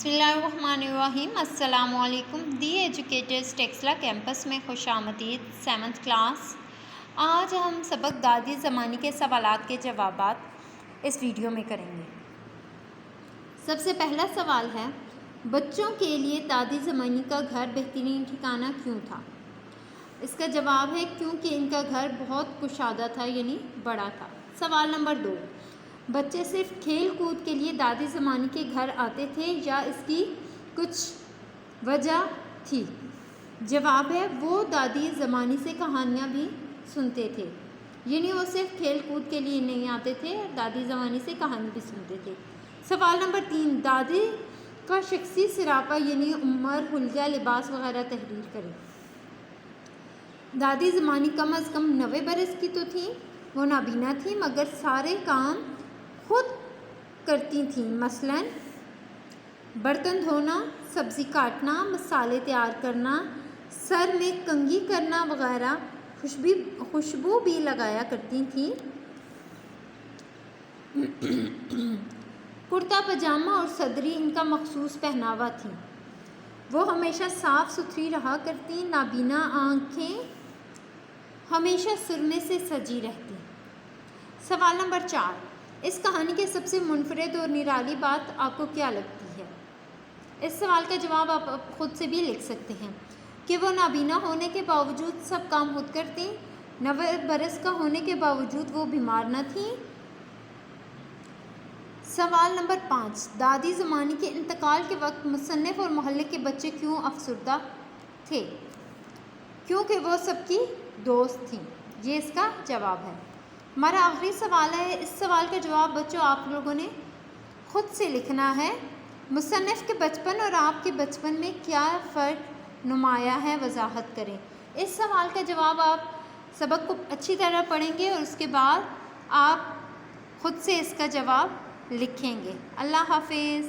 بسم اللہ الرحمن الرحیم۔ السلام علیکم۔ دی ایجوکیٹرز ٹیکسلا کیمپس میں خوش آمدید۔ 7th class. آج ہم سبق دادی زمانی کے سوالات کے جوابات اس ویڈیو میں کریں گے۔ سب سے پہلا سوال ہے، بچوں کے لیے دادی زمانی کا گھر بہترین ٹھکانہ کیوں تھا؟ اس کا جواب ہے کیونکہ ان کا گھر بہت کشادہ تھا، یعنی بڑا تھا۔ سوال نمبر 2، بچے صرف کھیل کود کے لیے دادی زمانی کے گھر آتے تھے یا اس کی کچھ وجہ تھی؟ جواب ہے وہ دادی زمانی سے کہانیاں بھی سنتے تھے، یعنی وہ صرف کھیل کود کے لیے نہیں آتے تھے، دادی زمانی سے کہانی بھی سنتے تھے۔ سوال نمبر 3، دادی کا شخصی سراپا یعنی عمر، حلیہ، لباس وغیرہ تحریر کریں۔ دادی زمانی کم از کم 90 برس کی تو تھیں، وہ نابینا تھیں مگر سارے کام خود کرتی تھیں، مثلاً برتن دھونا، سبزی کاٹنا، مسالے تیار کرنا، سر میں کنگھی کرنا وغیرہ، خوشبو بھی لگایا کرتی تھیں۔ کرتا پاجامہ اور صدری ان کا مخصوص پہناوا تھی۔ وہ ہمیشہ صاف ستھری رہا کرتی، نابینا آنکھیں ہمیشہ سرمے سے سجی رہتی۔ سوال نمبر 4، اس کہانی کے سب سے منفرد اور نرالی بات آپ کو کیا لگتی ہے؟ اس سوال کا جواب آپ خود سے بھی لکھ سکتے ہیں کہ وہ نابینا ہونے کے باوجود سب کام خود کرتیں، 90 برس کا ہونے کے باوجود وہ بیمار نہ تھیں۔ سوال نمبر 5، دادی زمانی کے انتقال کے وقت مصنف اور محلے کے بچے کیوں افسردہ تھے؟ کیونکہ وہ سب کی دوست تھیں۔ یہ اس کا جواب ہے۔ ہمارا آخری سوال ہے، اس سوال کا جواب بچوں آپ لوگوں نے خود سے لکھنا ہے۔ مصنف کے بچپن اور آپ کے بچپن میں کیا فرق نمایاں ہے، وضاحت کریں۔ اس سوال کا جواب آپ سبق کو اچھی طرح پڑھیں گے اور اس کے بعد آپ خود سے اس کا جواب لکھیں گے۔ اللہ حافظ۔